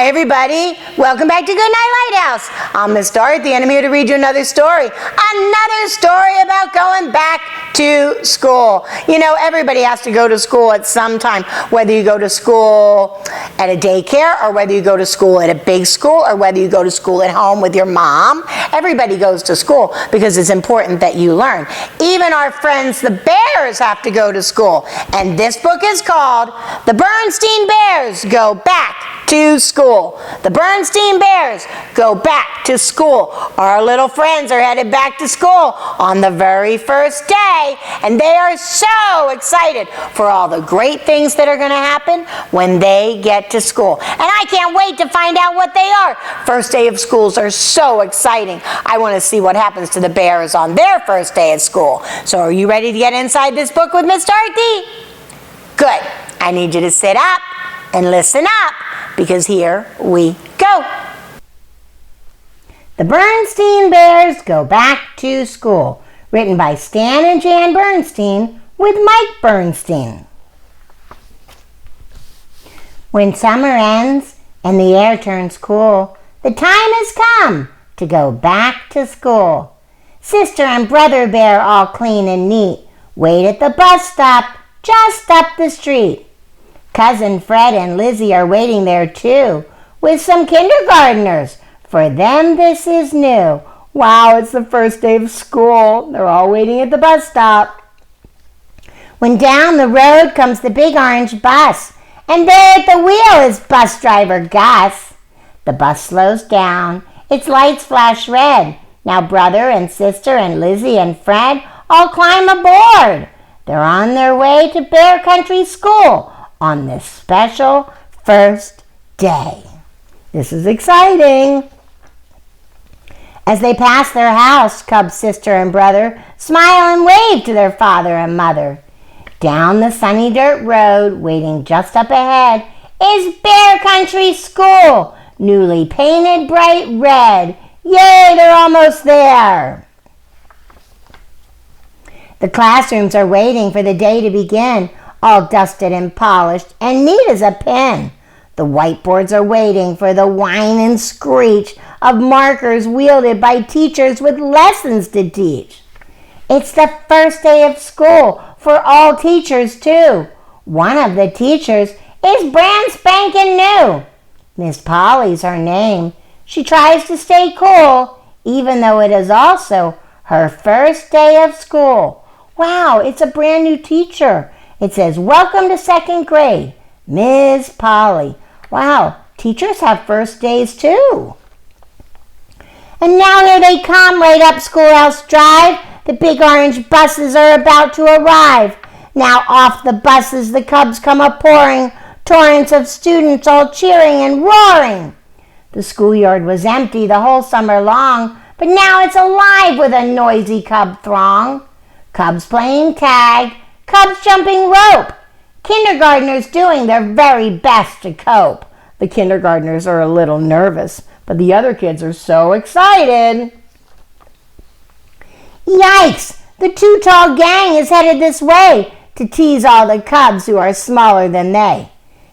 Hi everybody, welcome back to Goodnight Lighthouse. I'm Miss Dorothy and I'm here to read you another story. Another story about going back to school. You know, everybody has to go to school at some time, whether you go to school at a daycare or whether you go to school at a big school or whether you go to school at home with your mom. Everybody goes to school because it's important that you learn. Even our friends the bears have to go to school. And this book is called The Berenstain Bears Go Back to School. The Berenstain Bears Go Back to School. Our little friends are headed back to school on the very first day, and they are so excited for all the great things that are going to happen when they get to school. And I can't wait to find out what they are. First day of schools are so exciting. I want to see what happens to the bears on their first day at school. So are you ready to get inside this book with Miss Dorothy? Good. I need you to sit up and listen up, because here we go. The Berenstain Bears Go Back to School, written by Stan and Jan Berenstain with Mike Berenstain. When summer ends and the air turns cool, the time has come to go back to school. Sister and brother bear, all clean and neat, wait at the bus stop just up the street. Cousin Fred and Lizzie are waiting there too, with some kindergartners. For them this is new. Wow, it's the first day of school. They're all waiting at the bus stop. When down the road comes the big orange bus, and there at the wheel is bus driver Gus. The bus slows down. Its lights flash red. Now brother and sister and Lizzie and Fred all climb aboard. They're on their way to Bear Country School on this special first day. This is exciting. As they pass their house, Cub's sister and brother smile and wave to their father and mother. Down the sunny dirt road, waiting just up ahead, is Bear Country School, newly painted bright red. Yay, they're almost there. The classrooms are waiting for the day to begin, all dusted and polished and neat as a pin. The whiteboards are waiting for the whine and screech of markers wielded by teachers with lessons to teach. It's the first day of school for all teachers too. One of the teachers is brand spanking new. Miss Polly's her name. She tries to stay cool, even though it is also her first day of school. Wow, it's a brand new teacher. It says, "Welcome to second grade, Miss Polly." Wow, teachers have first days too. And now here they come right up Schoolhouse Drive. The big orange buses are about to arrive. Now off the buses the Cubs come a-pouring, torrents of students all cheering and roaring. The schoolyard was empty the whole summer long, but now it's alive with a noisy Cub throng. Cubs playing tag, Cubs jumping rope, kindergartners doing their very best to cope. The kindergartners are a little nervous, but the other kids are so excited. Yikes! The too tall gang is headed this way to tease all the Cubs who are smaller than they.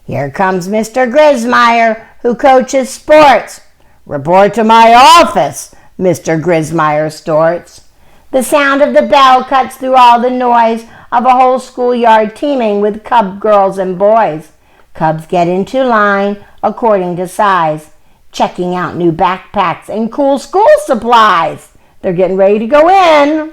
Here comes Mr. Grismeyer, who coaches sports. "Report to my office," Mr. Grismeyer storts. The sound of the bell cuts through all the noise of a whole schoolyard teeming with Cub girls and boys. Cubs get into line according to size, checking out new backpacks and cool school supplies. They're getting ready to go in.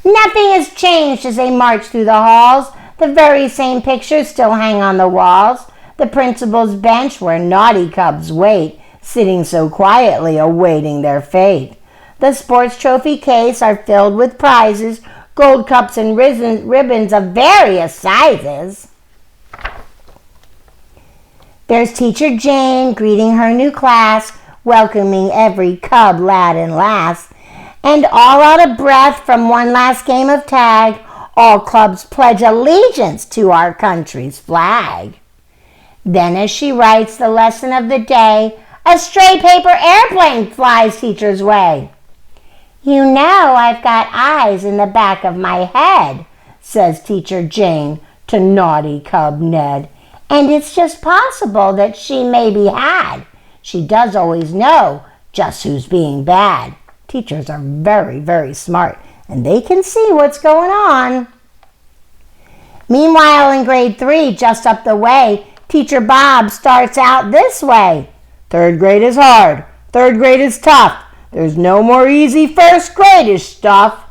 Nothing has changed as they march through the halls. The very same pictures still hang on the walls. The principal's bench where naughty Cubs wait, sitting so quietly awaiting their fate. The sports trophy case are filled with prizes, gold cups and ribbons of various sizes. There's Teacher Jane greeting her new class, welcoming every Cub lad and lass. And all out of breath from one last game of tag, all Cubs pledge allegiance to our country's flag. Then as she writes the lesson of the day, a stray paper airplane flies Teacher's way. "You know I've got eyes in the back of my head," says Teacher Jane to naughty Cub Ned. and it's just possible that she may be had. She does always know just who's being bad. Teachers are very, very smart, and they can see what's going on. Meanwhile, in grade 3, just up the way, Teacher Bob starts out this way. Third grade is hard. Third grade is tough. There's no more easy first grade-ish stuff.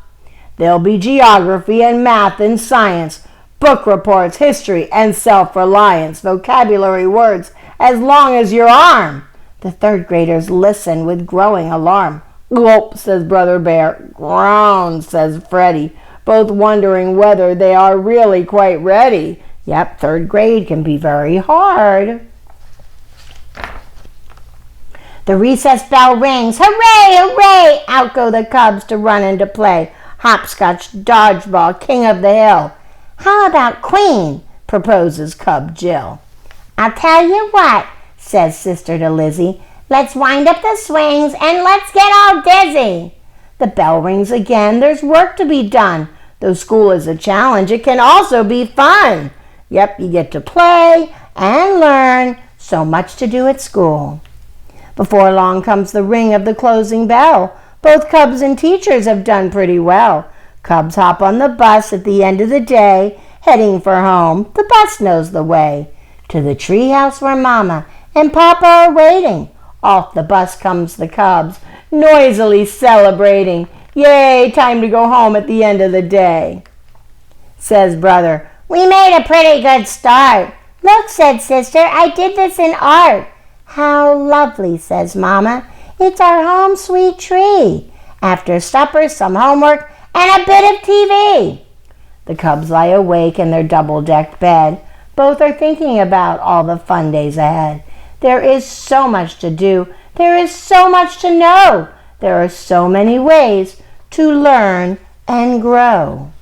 There'll be geography and math and science, book reports, history, and self-reliance, vocabulary words as long as your arm. The third graders listen with growing alarm. Gulp, says Brother Bear. Groan, says Freddie, both wondering whether they are really quite ready. Yep, third grade can be very hard. The recess bell rings. Hooray, hooray! Out go the cubs to run and to play. Hopscotch, dodgeball, king of the hill. How about Queen? Proposes Cub Jill. I'll tell you what, says Sister to Lizzie. Let's wind up the swings and let's get all dizzy. The bell rings again. There's work to be done. Though school is a challenge, it can also be fun. Yep, you get to play and learn. So much to do at school. Before long comes the ring of the closing bell. Both cubs and teachers have done pretty well. Cubs hop on the bus at the end of the day, heading for home. The bus knows the way to the treehouse where Mama and Papa are waiting. Off the bus comes the cubs, noisily celebrating. Yay, time to go home at the end of the day. Says Brother, we made a pretty good start. Look, said Sister, I did this in art. How lovely, says Mama. It's our home sweet tree. After supper, some homework, and a bit of TV. The cubs lie awake in their double-decked bed. Both are thinking about all the fun days ahead. There is so much to do. There is so much to know. There are so many ways to learn and grow.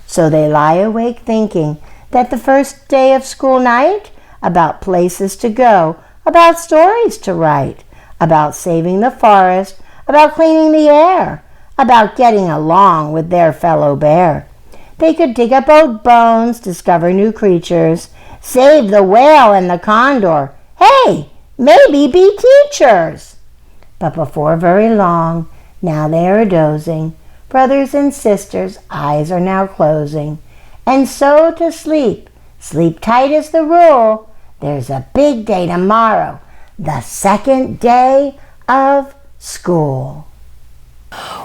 So they lie awake thinking that the first day of school night, about places to go, about stories to write, about saving the forest, about cleaning the air, about getting along with their fellow bear. They could dig up old bones, discover new creatures, save the whale and the condor. Hey, maybe be teachers. But before very long, now they are dozing. Brothers and sisters, eyes are now closing. And so to sleep. Sleep tight is the rule. There's a big day tomorrow, the second day of school.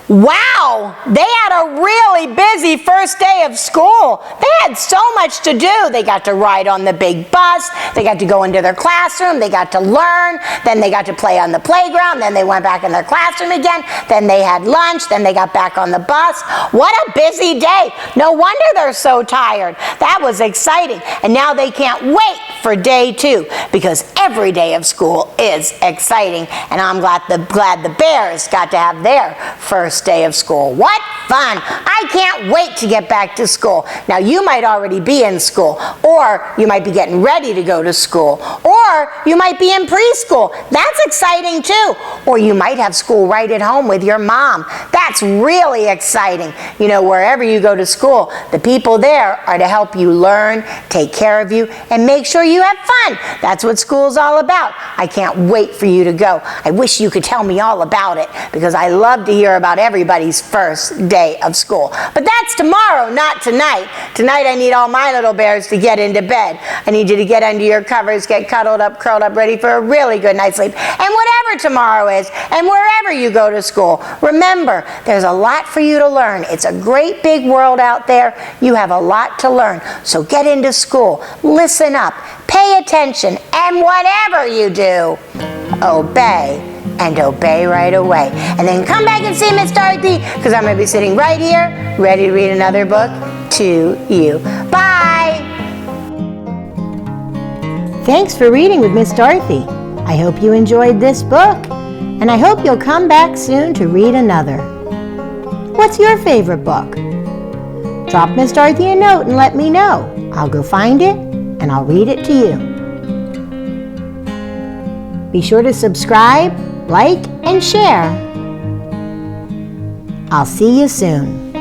Wow, they had a really busy first day of school. They had so much to do. They got to ride on the big bus. They got to go into their classroom. They got to learn. Then they got to play on the playground. Then they went back in their classroom again. Then they had lunch. Then they got back on the bus. What a busy day. No wonder they're so tired. That was exciting. And now they can't wait for day 2 because every day of school is exciting. And I'm glad the Bears got to have their first day of school. What fun! I can't wait to get back to school. Now you might already be in school, or you might be getting ready to go to school, or you might be in preschool. That's exciting too. Or you might have school right at home with your mom. That's really exciting. You know, wherever you go to school, the people there are to help you learn, take care of you, and make sure you have fun. That's what school's all about. I can't wait for you to go. I wish you could tell me all about it because I love to hear about everybody's first day of school. But that's tomorrow, not tonight. Tonight I need all my little bears to get into bed. I need you to get under your covers, get cuddled up, curled up, ready for a really good night's sleep. And whatever tomorrow is, and wherever you go to school, remember, there's a lot for you to learn. It's a great big world out there. You have a lot to learn. So get into school, listen up, pay attention, and whatever you do, obey. And obey right away. And then come back and see Miss Dorothy, because I'm going to be sitting right here, ready to read another book to you. Bye! Thanks for reading with Miss Dorothy. I hope you enjoyed this book, and I hope you'll come back soon to read another. What's your favorite book? Drop Miss Dorothy a note and let me know. I'll go find it, and I'll read it to you. Be sure to subscribe, like, and share. I'll see you soon.